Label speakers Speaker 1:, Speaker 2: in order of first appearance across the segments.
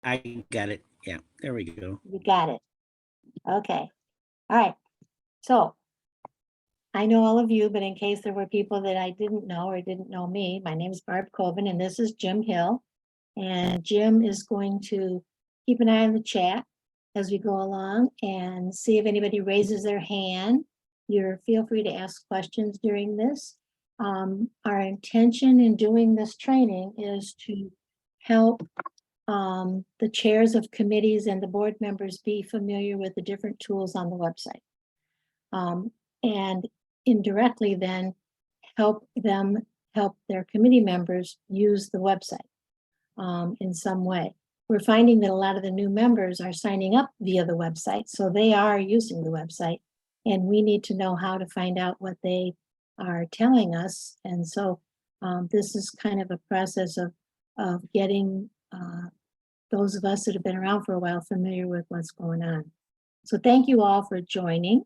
Speaker 1: I got it. Yeah, there we go.
Speaker 2: You got it. Okay. All right. So I know all of you, but in case there were people that I didn't know or didn't know me, my name is Barb Coven and this is Jim Hill. And Jim is going to keep an eye on the chat as we go along and see if anybody raises their hand. Feel free to ask questions during this. Our intention in doing this training is to help the chairs of committees and the board members be familiar with the different tools on the website. And indirectly then help their committee members use the website in some way. We're finding that a lot of the new members are signing up via the website, so they are using the website, and we need to know how to find out what they are telling us. And so this is kind of a process of getting those of us that have been around for a while familiar with what's going on. So thank you all for joining.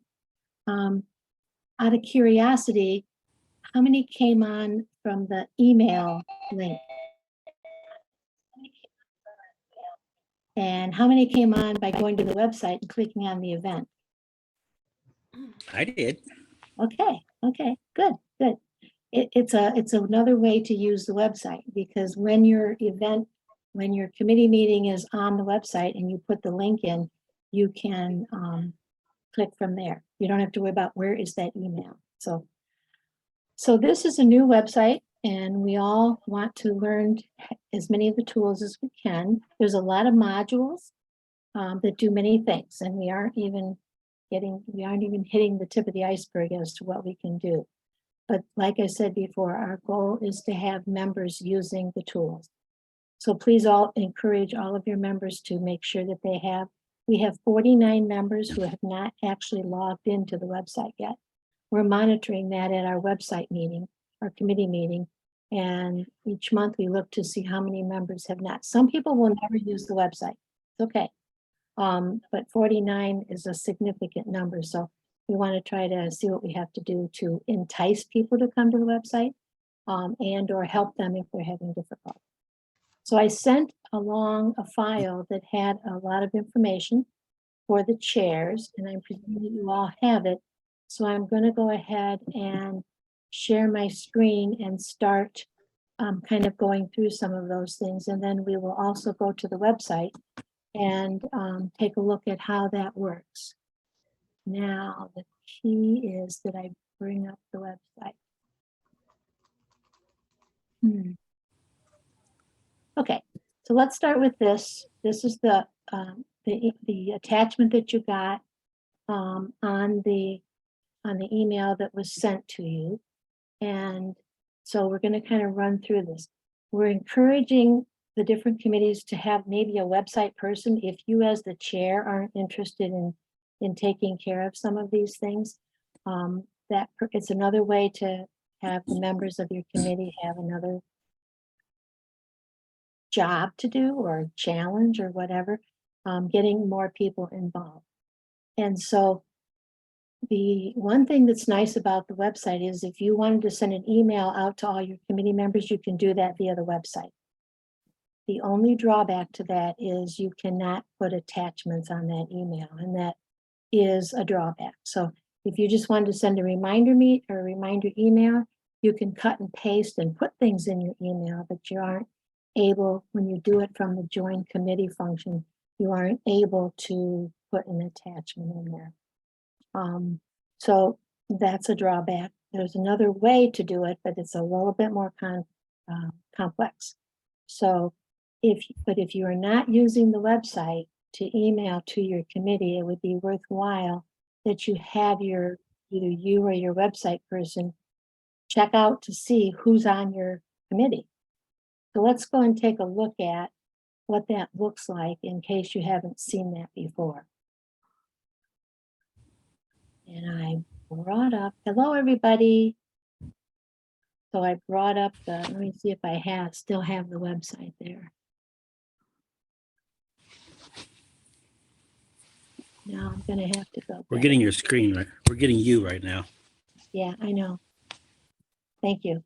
Speaker 2: Out of curiosity, how many came on from the email link? And how many came on by going to the website and clicking on the event?
Speaker 1: I did.
Speaker 2: Okay, good. It's another way to use the website, because when your committee meeting is on the website and you put the link in, you can click from there. You don't have to worry about where is that email. So this is a new website, and we all want to learn as many of the tools as we can. There's a lot of modules that do many things, and we aren't even hitting the tip of the iceberg as to what we can do. But like I said before, our goal is to have members using the tools. So please encourage all of your members to make sure that we have 49 members who have not actually logged into the website yet. We're monitoring that at our website meeting, our committee meeting. And each month we look to see how many members have not. Some people will never use the website. It's okay. But 49 is a significant number. So we want to try to see what we have to do to entice people to come to the website and or help them if they're having difficulty. So I sent along a file that had a lot of information for the chairs, and I'm presuming you all have it. So I'm going to go ahead and share my screen and start kind of going through some of those things. And then we will also go to the website and take a look at how that works. Now, the key is that I bring up the website. Okay, so let's start with this. This is the attachment that you got on the email that was sent to you. And so we're going to kind of run through this. We're encouraging the different committees to have maybe a website person. If you as the chair aren't interested in taking care of some of these things, it's another way to have the members of your committee have another job to do or challenge or whatever, getting more people involved. And so the one thing that's nice about the website is if you wanted to send an email out to all your committee members, you can do that via the website. The only drawback to that is you cannot put attachments on that email, and that is a drawback. So if you just wanted to send a reminder email, you can cut and paste and put things in your email, but you aren't able, when you do it from the join committee function, you aren't able to put an attachment in there. So that's a drawback. There's another way to do it, but it's a little bit more complex. So if you are not using the website to email to your committee, it would be worthwhile that you have either you or your website person check out to see who's on your committee. So let's go and take a look at what that looks like in case you haven't seen that before. And I brought up, hello everybody. So I brought up let me see if I still have the website there. Now I'm gonna have to go.
Speaker 1: We're getting your screen, right? We're getting you right now.
Speaker 2: Yeah, I know. Thank you.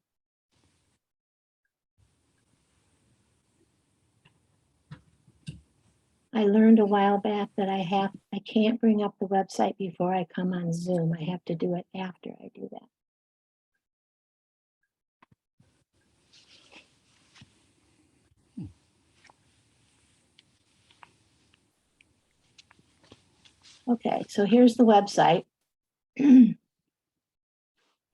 Speaker 2: I learned a while back that I can't bring up the website before I come on Zoom. I have to do it after I do that. Okay, so here's the website. For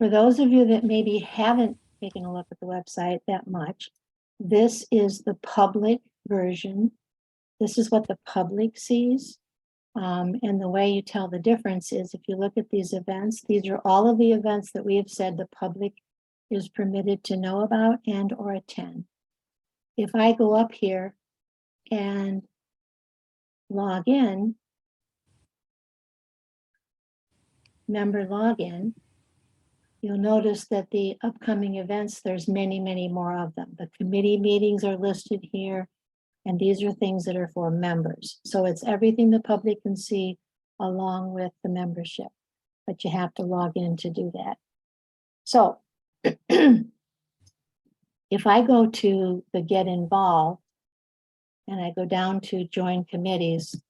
Speaker 2: those of you that maybe haven't taken a look at the website that much, this is the public version. This is what the public sees. And the way you tell the difference is if you look at these events, these are all of the events that we have said the public is permitted to know about and or attend. If I go up here and log in, member login, you'll notice that the upcoming events, there's many, many more of them. The committee meetings are listed here, and these are things that are for members. So it's everything the public can see along with the membership, but you have to log in to do that. So if I go to the Get Involved and I go down to Join Committees,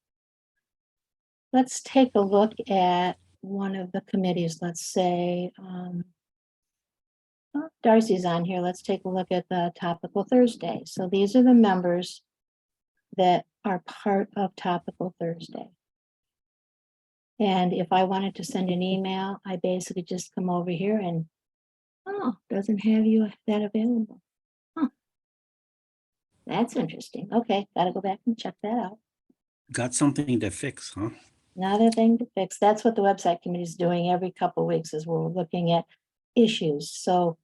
Speaker 2: let's take a look at one of the committees. Let's say, Darcy's on here. Let's take a look at the Topical Thursday. So these are the members that are part of Topical Thursday. And if I wanted to send an email, I basically just come over here and, oh, doesn't have you that available. Huh. That's interesting. Okay, gotta go back and check that out.
Speaker 1: Got something to fix, huh?
Speaker 2: Another thing to fix. That's what the website committee is doing every couple of weeks is we're looking at issues. So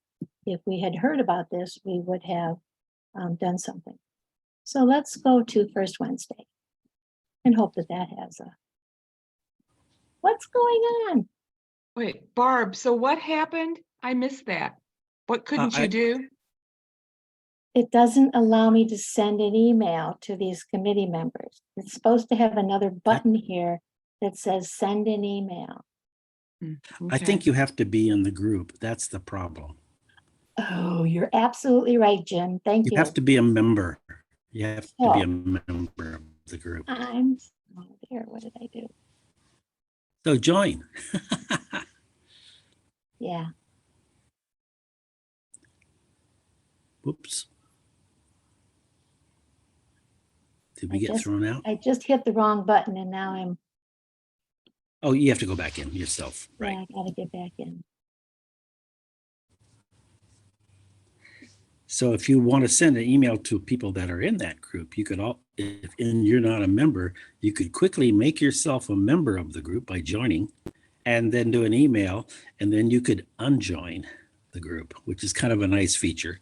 Speaker 2: if we had heard about this, we would have done something. So let's go to First Wednesday and hope that that has a, what's going on?
Speaker 3: Wait, Barb, so what happened? I missed that. What couldn't you do?
Speaker 2: It doesn't allow me to send an email to these committee members. It's supposed to have another button here that says send an email.
Speaker 1: I think you have to be in the group. That's the problem.
Speaker 2: Oh, you're absolutely right, Jim. Thank
Speaker 1: You
Speaker 2: you.
Speaker 1: have to be a member. You have to be
Speaker 2: Oh.
Speaker 1: a member of the group.
Speaker 2: I'm oh dear, what did I do?
Speaker 1: So join.
Speaker 2: Yeah,
Speaker 1: Whoops. Did we get thrown out?
Speaker 2: I just hit the wrong button and now I'm,
Speaker 1: Oh, you have to go back in yourself,
Speaker 2: yeah,
Speaker 1: right?
Speaker 2: I gotta get back in.
Speaker 1: So if you want to send an email to people that are in that group, you could all, if and you're not a member, you could quickly make yourself a member of the group by joining and then do an email, and then you could unjoin the group, which is kind of a nice feature,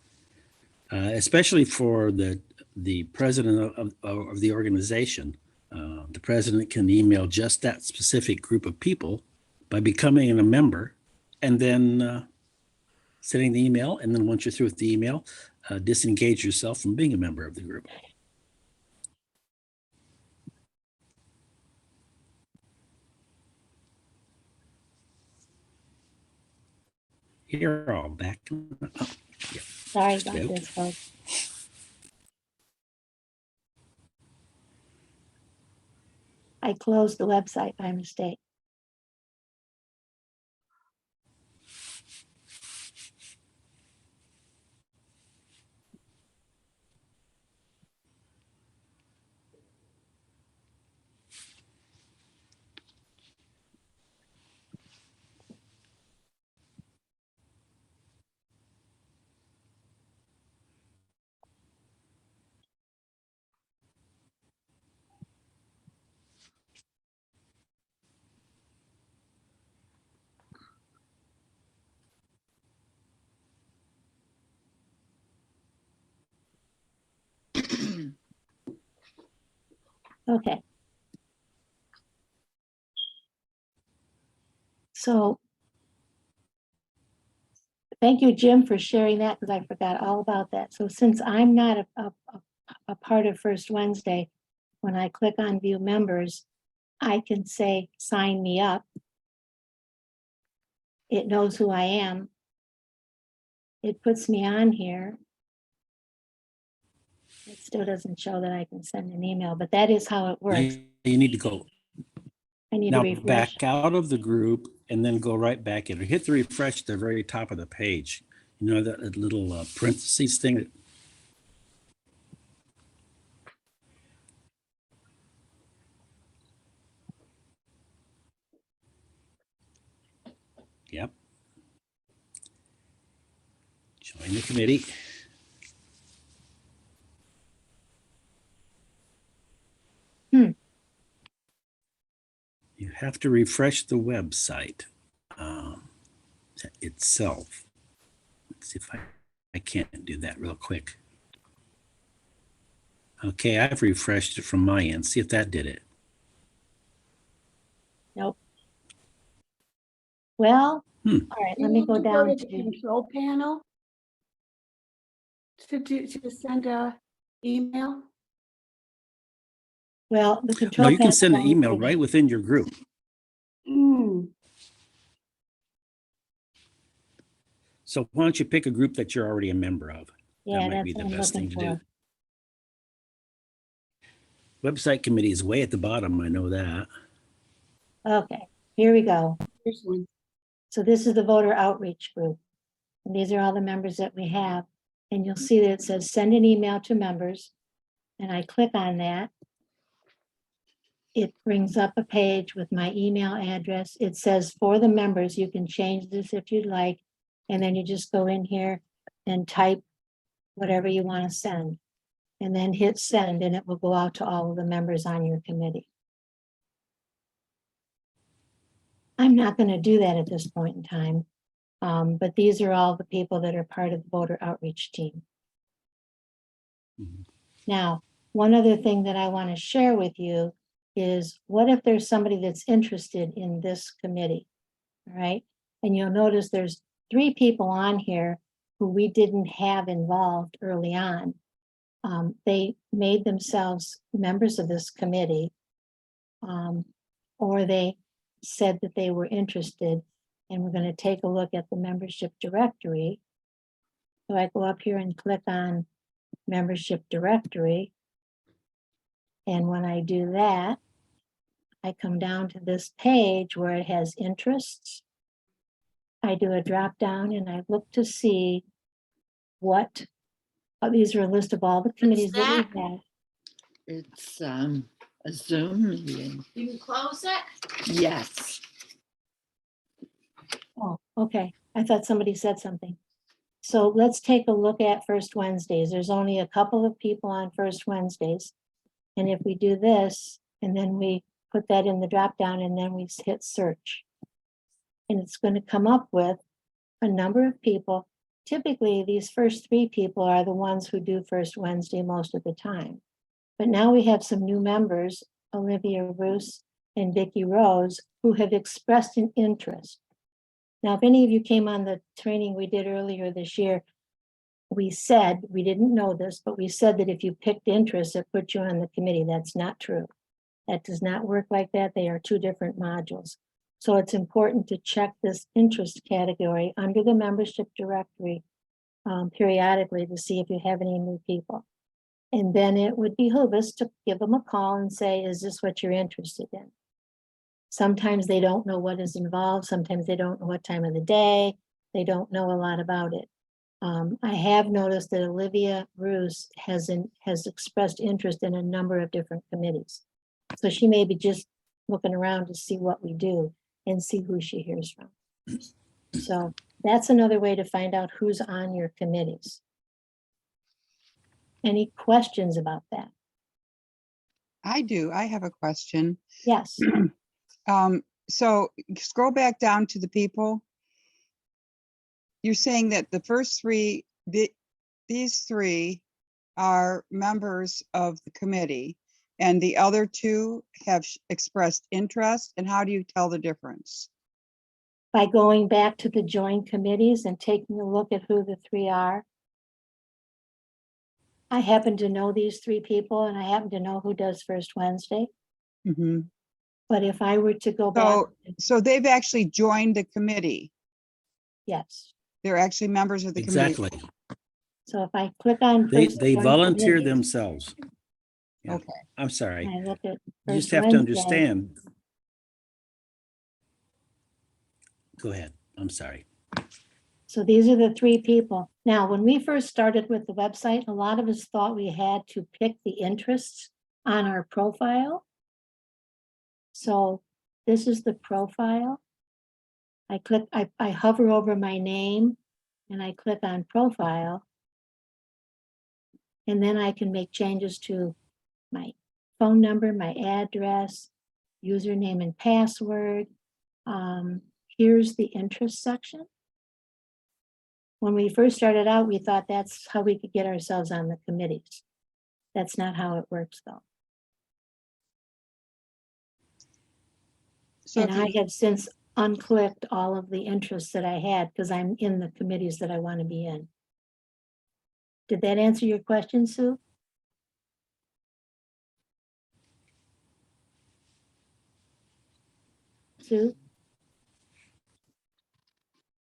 Speaker 1: especially for the president of the organization. The president can email just that specific group of people by becoming a member and then sending the email. And then once you're through with the email, disengage yourself from being a member of the group. You're all back. Oh, yeah.
Speaker 2: Sorry about
Speaker 1: Go.
Speaker 2: this, folks. I closed the website by mistake. Okay. So thank you, Jim, for sharing that because I forgot all about that. So since I'm not a part of First Wednesday, when I click on view members, I can say sign me up. It knows who I am. It puts me on here. It still doesn't show that I can send an email, but that is how it
Speaker 1: Now
Speaker 2: works.
Speaker 1: you need to go
Speaker 2: I need to
Speaker 1: now
Speaker 2: refresh.
Speaker 1: back out of the group and then go right back in. Hit the refresh at the very top of the page. You know that little parentheses thing. Yep. Join the committee. You have to refresh the website itself. Let's see if I can't do that real quick. Okay, I've refreshed it from my end. See if that did it.
Speaker 2: Nope. Well,
Speaker 1: Hmm.
Speaker 2: all right,
Speaker 4: You
Speaker 2: let me
Speaker 4: need
Speaker 2: go
Speaker 4: to
Speaker 2: down
Speaker 4: the
Speaker 2: to,
Speaker 4: control panel to send a email.
Speaker 2: well, the
Speaker 1: No,
Speaker 2: control.
Speaker 1: you can
Speaker 2: panel
Speaker 1: send an
Speaker 2: only
Speaker 1: email
Speaker 2: for the-
Speaker 1: right within your group.
Speaker 4: Hmm.
Speaker 1: So why don't you pick a group that you're already a member of?
Speaker 2: Yeah,
Speaker 1: might
Speaker 2: that's
Speaker 1: be the
Speaker 2: what I'm
Speaker 1: best
Speaker 2: looking
Speaker 1: thing to do.
Speaker 2: for.
Speaker 1: Website committee is way at the bottom. I know that.
Speaker 2: Okay, here we go.
Speaker 4: Here's one.
Speaker 2: So this is the voter outreach group. And these are all the members that we have. And you'll see that it says send an email to members. And I click on that. It brings up a page with my email address. It says for the members, you can change this if you'd like. And then you just go in here and type whatever you want to send. And then hit send and it will go out to all of the members on your committee. I'm not going to do that at this point in time. But these are all the people that are part of the voter outreach team.
Speaker 1: Mhm.
Speaker 2: Now, one other thing that I want to share with you is what if there's somebody that's interested in this committee? All right, and you'll notice there's 3 people on here who we didn't have involved early on. They made themselves members of this committee, or they said that they were interested, and we're going to take a look at the membership directory. So I go up here and click on membership directory. And when I do that, I come down to this page where it has interests. I do a drop down and I look to see what, these are a list of all the committees that we have.
Speaker 5: It's a Zoom meeting.
Speaker 4: You can close it?
Speaker 5: Yes.
Speaker 2: Oh, okay. I thought somebody said something. So let's take a look at First Wednesdays. There's only a couple of people on First Wednesdays. And if we do this, and then we put that in the drop down and then we hit search. And it's going to come up with a number of people. Typically, these first 3 people are the ones who do First Wednesday most of the time. But now we have some new members, Olivia Roos and Vicki Rose, who have expressed an interest. Now, if any of you came on the training we did earlier this year, we said, we didn't know this, but we said that if you picked interest, it put you on the committee. That's not true. That does not work like that. They are 2 different modules. So it's important to check this interest category under the membership directory periodically to see if you have any new people. And then it would behoove us to give them a call and say, is this what you're interested in? Sometimes they don't know what is involved. Sometimes they don't know what time of the day. They don't know a lot about it. I have noticed that Olivia Roos has expressed interest in a number of different committees. So she may be just looking around to see what we do and see who she hears from. So that's another way to find out who's on your committees. Any questions about that?
Speaker 6: I do. I have a question.
Speaker 2: Yes,
Speaker 6: So scroll back down to the people. You're saying that the first 3, these 3 are members of the committee and the other 2 have expressed interest. And how do you tell the difference?
Speaker 2: by going back to the joint committees and taking a look at who the 3 are. I happen to know these 3 people and I happen to know who does First Wednesday.
Speaker 6: Mhm.
Speaker 2: But if I were to go back,
Speaker 6: So they've actually joined the committee.
Speaker 2: yes,
Speaker 6: They're actually members of the committee.
Speaker 1: Exactly.
Speaker 2: So if I click on.
Speaker 1: They,
Speaker 2: First
Speaker 1: they
Speaker 2: Join
Speaker 1: volunteer
Speaker 2: Committees,
Speaker 1: themselves. Yeah.
Speaker 6: Okay.
Speaker 1: I'm sorry.
Speaker 2: and I look at
Speaker 1: You just
Speaker 2: First
Speaker 1: have to
Speaker 2: Wednesday,
Speaker 1: understand. Go ahead. I'm sorry.
Speaker 2: So these are the three people. Now, when we first started with the website, a lot of us thought we had to pick the interests on our profile. So this is the profile. I hover over my name and I click on profile. And then I can make changes to my phone number, my address, username and password. Here's the interest section. When we first started out, we thought that's how we could get ourselves on the committees. That's not how it works, though.
Speaker 6: So
Speaker 2: And
Speaker 6: if
Speaker 2: I
Speaker 6: you,
Speaker 2: have since unclicked all of the interests that I had because I'm in the committees that I want to be in. Did that answer your question, Sue? Sue?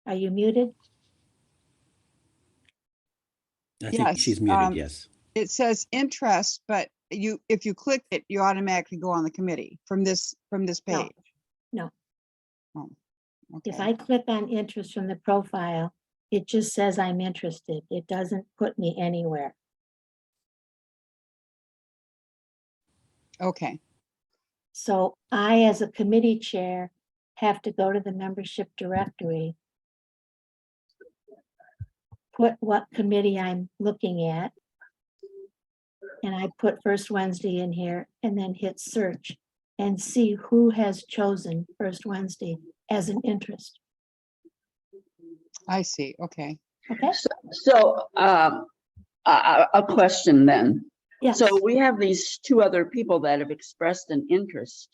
Speaker 2: Are you muted?
Speaker 1: I think
Speaker 6: Yes,
Speaker 1: she's muted, yes.
Speaker 6: it says interest, but if you click it, you automatically go on the committee from this
Speaker 2: No,
Speaker 6: page.
Speaker 2: no.
Speaker 6: Oh,
Speaker 2: If
Speaker 6: okay.
Speaker 2: I click on interest from the profile, it just says I'm interested. It doesn't put me anywhere.
Speaker 6: Okay.
Speaker 2: So I, as a committee chair, have to go to the membership directory, put what committee I'm looking at, and I put First Wednesday in here and then hit search and see who has chosen First Wednesday as an interest.
Speaker 6: I see. Okay.
Speaker 2: Okay?
Speaker 5: So, a question then.
Speaker 2: Yes.
Speaker 5: So we have these two other people that have expressed an interest.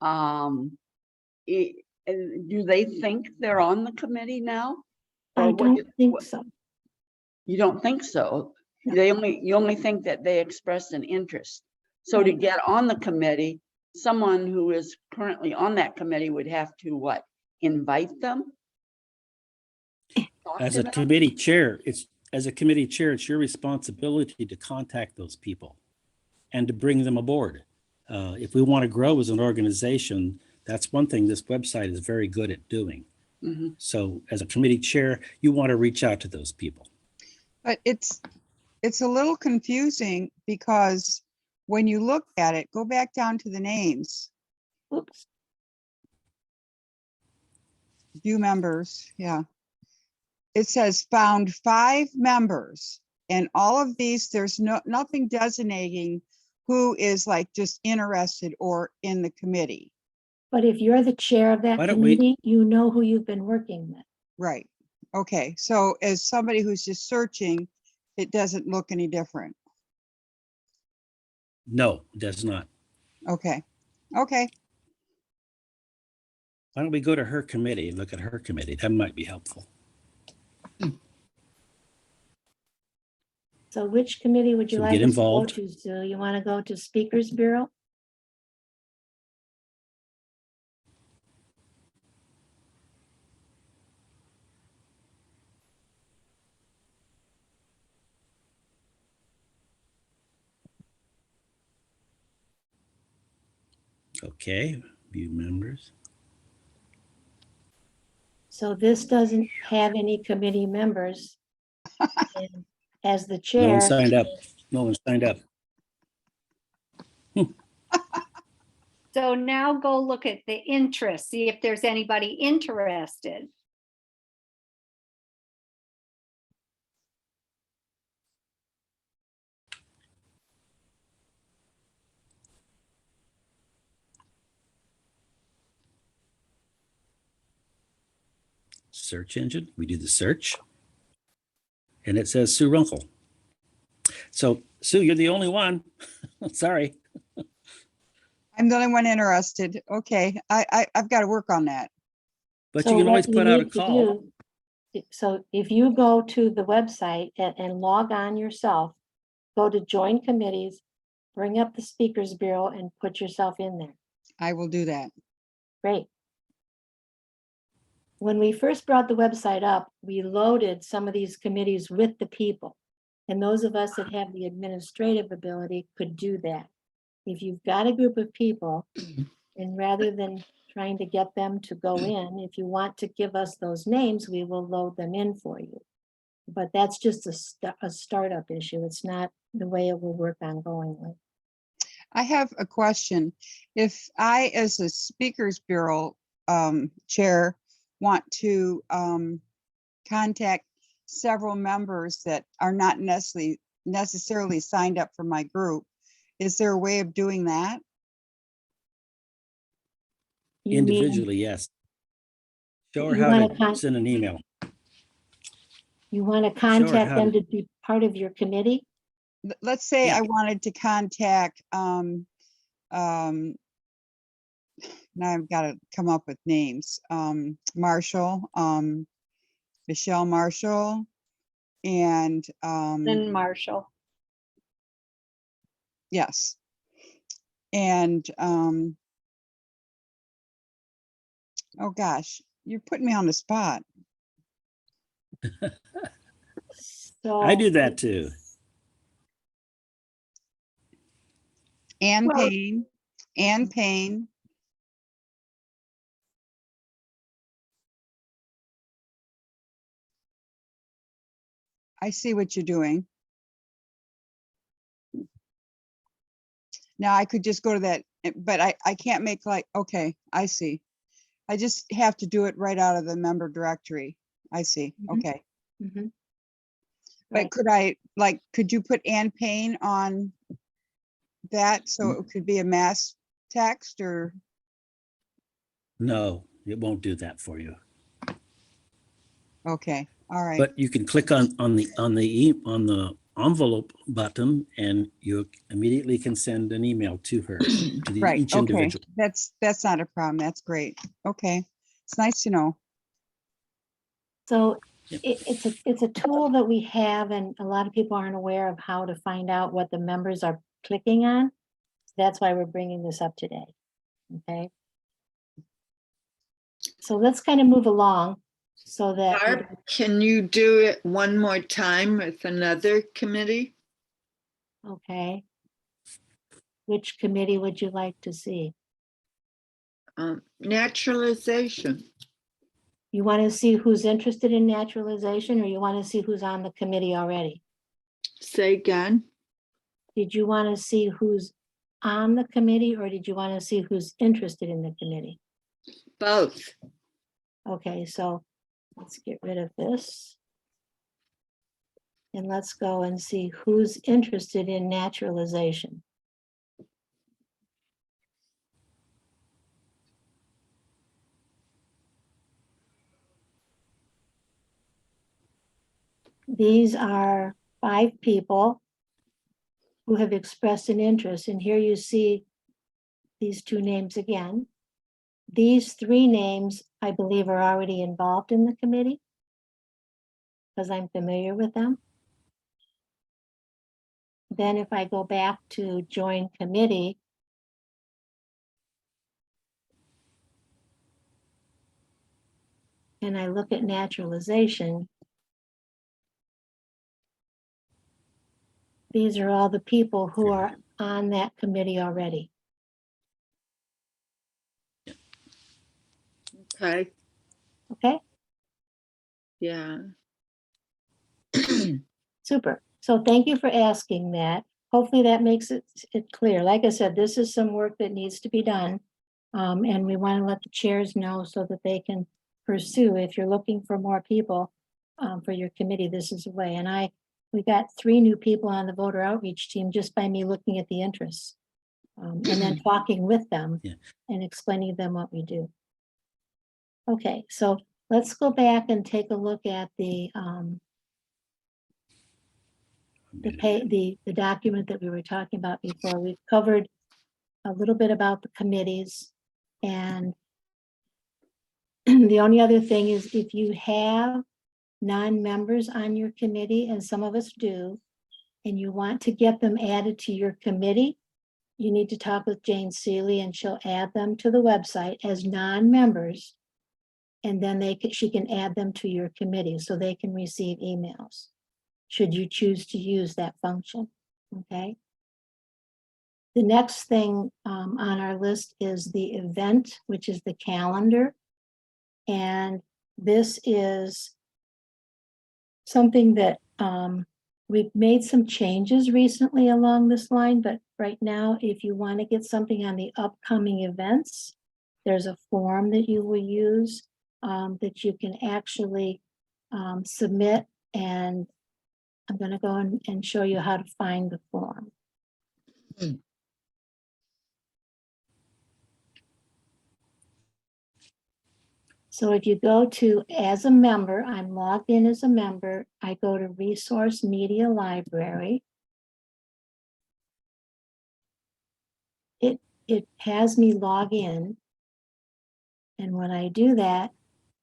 Speaker 5: And do they think they're on the committee now?
Speaker 2: I
Speaker 5: Or what
Speaker 2: don't
Speaker 5: you-
Speaker 2: think
Speaker 5: what-
Speaker 2: so.
Speaker 5: You don't think so?
Speaker 2: No.
Speaker 5: You only think that they expressed an interest. So to
Speaker 2: Right.
Speaker 5: get on the committee, someone who is currently on that committee would have to what? Invite them? Talk
Speaker 1: As
Speaker 5: to
Speaker 1: a
Speaker 5: them?
Speaker 1: committee chair, it's your responsibility to contact those people and to bring them aboard. If we want to grow as an organization, that's one thing this website is very good at doing.
Speaker 5: Mhm.
Speaker 1: So as a committee chair, you want to reach out to those people.
Speaker 6: But it's a little confusing because when you look at it, go back down to the names,
Speaker 2: Oops.
Speaker 6: view members. Yeah. It says found 5 members, and all of these, there's nothing designating who is like just interested or in the committee.
Speaker 2: But if you're the chair of that
Speaker 1: Why don't we-
Speaker 2: committee, you know who you've been working with.
Speaker 6: Right. Okay. So as somebody who's just searching, it doesn't look any different.
Speaker 1: No, it does not.
Speaker 6: Okay. Okay.
Speaker 1: Why don't we go to her committee and look at her committee? That might be helpful.
Speaker 2: So which committee would you
Speaker 1: So
Speaker 2: like
Speaker 1: get
Speaker 2: us to go
Speaker 1: involved.
Speaker 2: to, Sue? You want to go to Speakers Bureau?
Speaker 1: Okay, view members.
Speaker 2: So this doesn't have any committee members. And as the
Speaker 1: No one
Speaker 2: chair,
Speaker 1: signed up. No one signed up.
Speaker 7: So now go look at the interest, see if there's anybody interested.
Speaker 1: Search engine. We do the search. And it says Sue Runkle. So Sue, you're the only one. Sorry.
Speaker 6: I'm the only one interested. Okay. I've got to work on that.
Speaker 1: But
Speaker 2: so
Speaker 1: you can always
Speaker 2: what you
Speaker 1: put out a
Speaker 2: need to
Speaker 1: call.
Speaker 2: do- So if you go to the website and log on yourself, go to join committees, bring up the Speakers Bureau and put yourself in there.
Speaker 6: I will do that.
Speaker 2: Great. When we first brought the website up, we loaded some of these committees with the people. And those of us that have the administrative ability could do that. If you've got a group of people, and rather than trying to get them to go in, if you want to give us those names, we will load them in for you. But that's just a startup issue. It's not the way it will work ongoingly.
Speaker 6: I have a question. If I, as a Speakers Bureau chair, want to contact several members that are not necessarily signed up for my group, is there a way of doing that?
Speaker 2: You mean-
Speaker 1: Individually, yes. Show her
Speaker 2: You
Speaker 1: how
Speaker 2: wanna
Speaker 1: to send an email.
Speaker 2: You want to
Speaker 1: how
Speaker 2: contact them
Speaker 1: to-
Speaker 2: to be part of your committee?
Speaker 6: Let's say
Speaker 1: Yeah.
Speaker 6: I wanted to contact, now I've got to come up with names, Marshall, Michelle Marshall, and,
Speaker 7: Then Marshall.
Speaker 6: yes. And, oh gosh, you're putting me on the spot.
Speaker 2: So
Speaker 1: I do that too.
Speaker 6: Ann
Speaker 7: Well-
Speaker 6: Payne, Ann Payne. I see what you're doing. Now I could just go to that, but I can't make like, okay, I see. I just have to do it right out of the member directory. I see,
Speaker 2: Mhm.
Speaker 6: okay.
Speaker 2: Mhm.
Speaker 6: But
Speaker 2: Right.
Speaker 6: could I, like, could you put Ann Payne on that so it could be a mass text or?
Speaker 1: No, it won't do that for you.
Speaker 6: Okay, all right,
Speaker 1: But you can click on the envelope button and you immediately can send an email to her, to
Speaker 6: right,
Speaker 1: each
Speaker 6: okay.
Speaker 1: individual.
Speaker 6: That's not a problem. That's great. Okay, it's nice to know.
Speaker 2: So
Speaker 1: Yep.
Speaker 2: it's a tool that we have, and a lot of people aren't aware of how to find out what the members are clicking on. That's why we're bringing this up today. Okay. So let's kind of move along so that, we
Speaker 8: Barb, can you do it one more time with another committee?
Speaker 2: okay. Which committee would you like to see?
Speaker 8: Naturalization.
Speaker 2: You want to see who's interested in naturalization, or you want to see who's on the committee already?
Speaker 8: Say again.
Speaker 2: Did you want to see who's on the committee, or did you want to see who's interested in the committee?
Speaker 8: Both.
Speaker 2: Okay, so let's get rid of this. And let's go and see who's interested in naturalization. These are 5 people who have expressed an interest, and here you see these 2 names again. These 3 names, I believe, are already involved in the committee because I'm familiar with them. Then if I go back to join committee, and I look at naturalization, these are all the people who are on that committee already.
Speaker 8: Okay.
Speaker 2: Okay,
Speaker 8: Yeah.
Speaker 2: super. So thank you for asking that. Hopefully that makes it clear. Like I said, this is some work that needs to be done. And we want to let the chairs know so that they can pursue. If you're looking for more people for your committee, this is a way. And we got 3 new people on the voter outreach team just by me looking at the interests. And then talking with them
Speaker 1: Yeah.
Speaker 2: and explaining to them what we do. Okay, so let's go back and take a look at the document that we were talking about before. We've covered a little bit about the committees, and the only other thing is if you have non-members on your committee, and some of us do, and you want to get them added to your committee, you need to talk with Jane Seeley and she'll add them to the website as non-members. And then she can add them to your committee so they can receive emails. should you choose to use that function, okay? The next thing on our list is the event, which is the calendar. And this is something that we've made some changes recently along this line, but right now, if you want to get something on the upcoming events, there's a form that you will use that you can actually submit, and I'm going to go and show you how to find the form. So if you go to as a member, I'm logged in as a member, I go to Resource Media Library. It has me log in. And when I do that,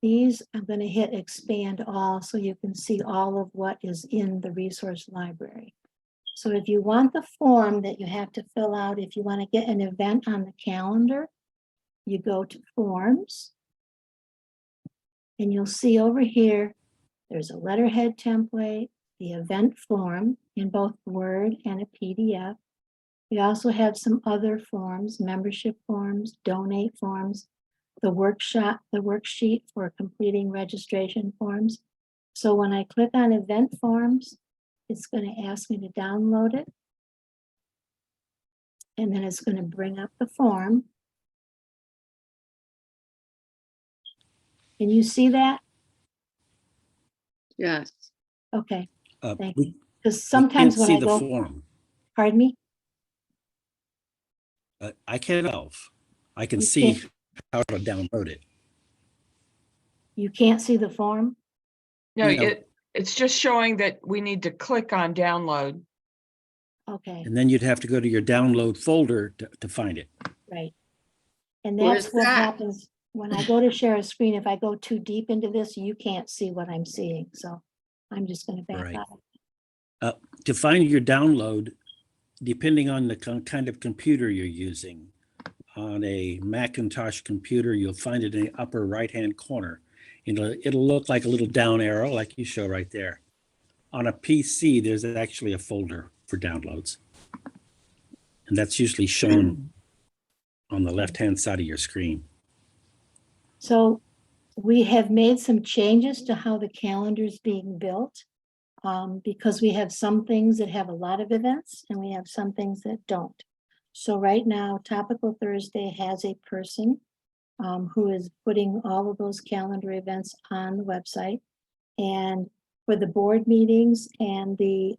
Speaker 2: I'm going to hit expand all so you can see all of what is in the resource library. So if you want the form that you have to fill out, if you want to get an event on the calendar, you go to Forms. And you'll see over here, there's a letterhead template, the event form in both Word and a PDF. We also have some other forms, membership forms, donate forms, the worksheet for completing registration forms. So when I click on event forms, it's going to ask me to download it. And then it's going to bring up the form. Can you see that?
Speaker 8: Yes.
Speaker 2: Okay, thank
Speaker 1: We
Speaker 2: you. Because
Speaker 1: we can't
Speaker 2: sometimes when
Speaker 1: see
Speaker 2: I
Speaker 1: the
Speaker 2: go,
Speaker 1: form.
Speaker 2: pardon me?
Speaker 1: I can't elf. I can
Speaker 2: You
Speaker 1: see
Speaker 2: can't-
Speaker 1: how to download it.
Speaker 2: You can't see the form?
Speaker 3: No,
Speaker 1: No.
Speaker 3: it's just showing that we need to click on download.
Speaker 2: Okay,
Speaker 1: And then you'd have to go to your download folder to find it.
Speaker 2: right. And
Speaker 8: Where's
Speaker 2: that's what
Speaker 8: that?
Speaker 2: happens when I go to share a screen. If I go too deep into this, you can't see what I'm seeing. So I'm just going to back
Speaker 1: Right.
Speaker 2: out.
Speaker 1: To find your download, depending on the kind of computer you're using, on a Macintosh computer, you'll find it in the upper right-hand corner. It'll look like a little down arrow like you show right there. On a PC, there's actually a folder for downloads. And that's usually shown on the left-hand side of your screen.
Speaker 2: So we have made some changes to how the calendar is being built because we have some things that have a lot of events and we have some things that don't. So right now, Topical Thursday has a person who is putting all of those calendar events on the website. And for the board meetings and the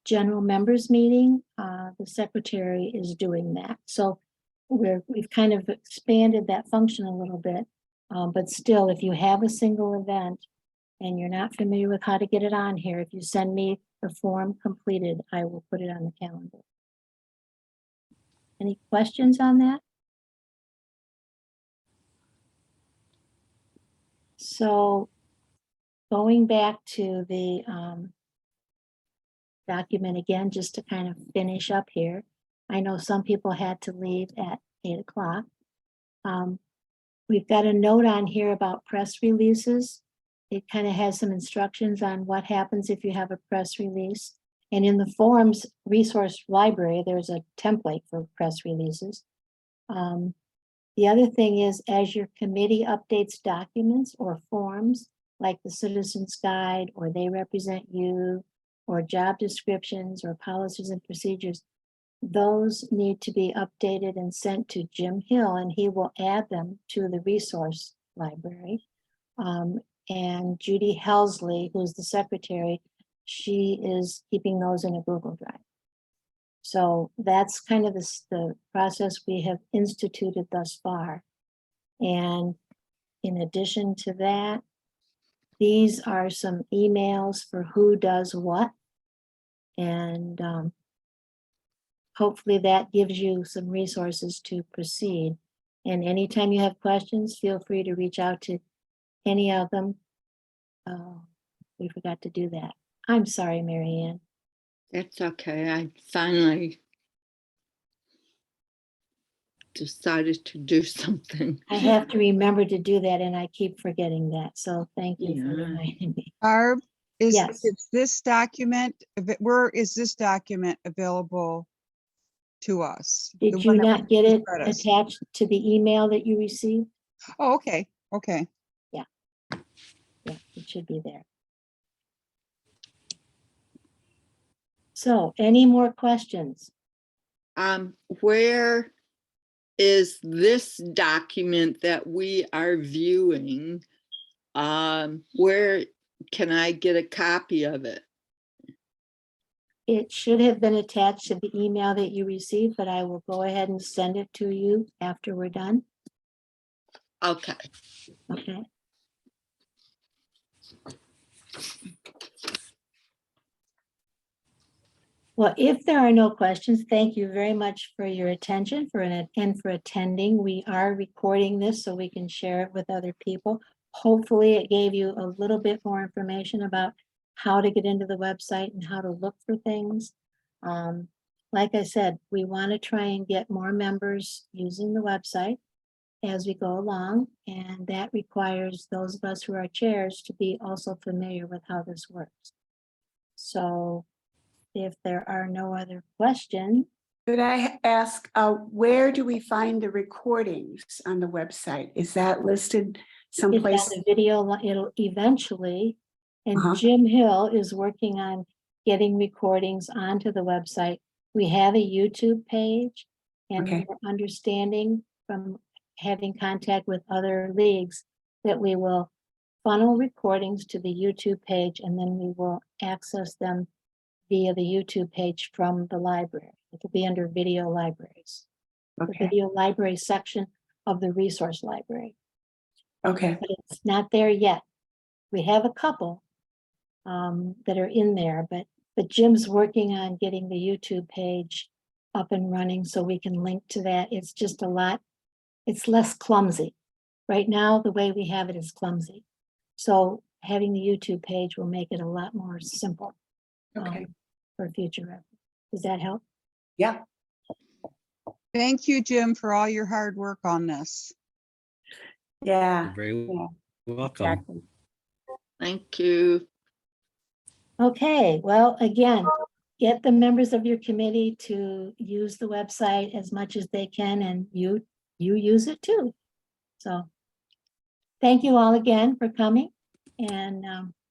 Speaker 2: general members meeting, the secretary is doing that. So we've kind of expanded that function a little bit. But still, if you have a single event and you're not familiar with how to get it on here, if you send me the form completed, I will put it on the calendar. Any questions on that? So going back to the document again, just to kind of finish up here. I know some people had to leave at 8 o'clock. We've got a note on here about press releases. It kind of has some instructions on what happens if you have a press release. And in the forms resource library, there's a template for press releases. The other thing is, as your committee updates documents or forms, like the Citizens Guide, or They Represent You, or job descriptions, or policies and procedures, those need to be updated and sent to Jim Hill, and he will add them to the resource library. And Judy Helsley, who's the secretary, she is keeping those in a Google Drive. So that's kind of the process we have instituted thus far. And in addition to that, these are some emails for who does what. And hopefully that gives you some resources to proceed. And anytime you have questions, feel free to reach out to any of them. We forgot to do that. I'm sorry, Mary Ann.
Speaker 8: It's okay. I finally decided to do something.
Speaker 2: I have to remember to do that and I keep forgetting that. So thank you for
Speaker 8: Yeah.
Speaker 2: reminding me.
Speaker 6: Barb,
Speaker 2: Yes.
Speaker 6: Is this document, where is this document available to us? The
Speaker 2: Did you
Speaker 6: one that
Speaker 2: not get
Speaker 6: was
Speaker 2: it
Speaker 6: read us?
Speaker 2: attached to the email that you received?
Speaker 6: Oh, okay, okay.
Speaker 2: Yeah, it should be there. So any more questions?
Speaker 8: Where is this document that we are viewing? Where can I get a copy of it?
Speaker 2: It should have been attached to the email that you received, but I will go ahead and send it to you after we're done.
Speaker 8: Okay.
Speaker 2: Okay. Well, if there are no questions, thank you very much for your attention and for attending. We are recording this so we can share it with other people. Hopefully it gave you a little bit more information about how to get into the website and how to look for things. Like I said, we want to try and get more members using the website as we go along, and that requires those of us who are chairs to be also familiar with how this works. So if there are no other questions,
Speaker 4: Could I ask, where do we find the recordings on the website? Is that listed
Speaker 2: it's
Speaker 4: someplace?
Speaker 2: on the video, it'll eventually, and
Speaker 4: Uh-huh.
Speaker 2: Jim Hill is working on getting recordings onto the website. We have a YouTube page, and
Speaker 4: Okay.
Speaker 2: we're understanding from having contact with other leagues that we will funnel recordings to the YouTube page, and then we will access them via the YouTube page from the library. It'll be under video libraries, the
Speaker 4: Okay,
Speaker 2: video library section of the resource library,
Speaker 4: okay,
Speaker 2: but it's not there yet. We have a couple that are in there, but Jim's working on getting the YouTube page up and running so we can link to that. It's just a lot, it's less clumsy. Right now, the way we have it is clumsy. So having the YouTube page will make it a lot more simple.
Speaker 4: okay.
Speaker 2: For future reference. Does that help?
Speaker 4: Yeah,
Speaker 6: Thank you, Jim, for all your hard work on this.
Speaker 4: yeah.
Speaker 1: You're very
Speaker 4: Yeah,
Speaker 1: welcome.
Speaker 4: exactly.
Speaker 8: Thank you.
Speaker 2: Okay, well, again, get the members of your committee to use the website as much as they can, and you use it too. So thank you all again for coming, and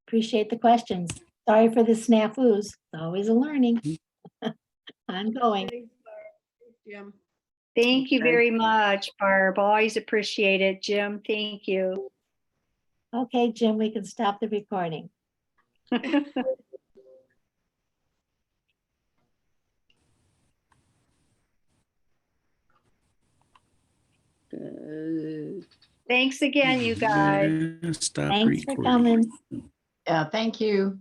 Speaker 2: appreciate the questions. Sorry for the snafus. It's always a learning. Ongoing.
Speaker 8: Jim.
Speaker 7: Thank you
Speaker 8: Okay.
Speaker 7: very much, Barb. Always appreciate it. Jim, thank you.
Speaker 2: Okay, Jim, we can stop the recording.
Speaker 7: Thanks again, you guys.
Speaker 1: Stop
Speaker 2: Thanks for
Speaker 1: recording.
Speaker 2: coming.
Speaker 4: Yeah, thank you.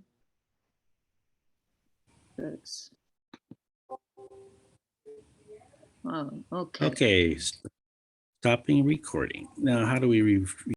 Speaker 8: That's. Oh, okay.
Speaker 1: Okay, stopping recording. Now, how do we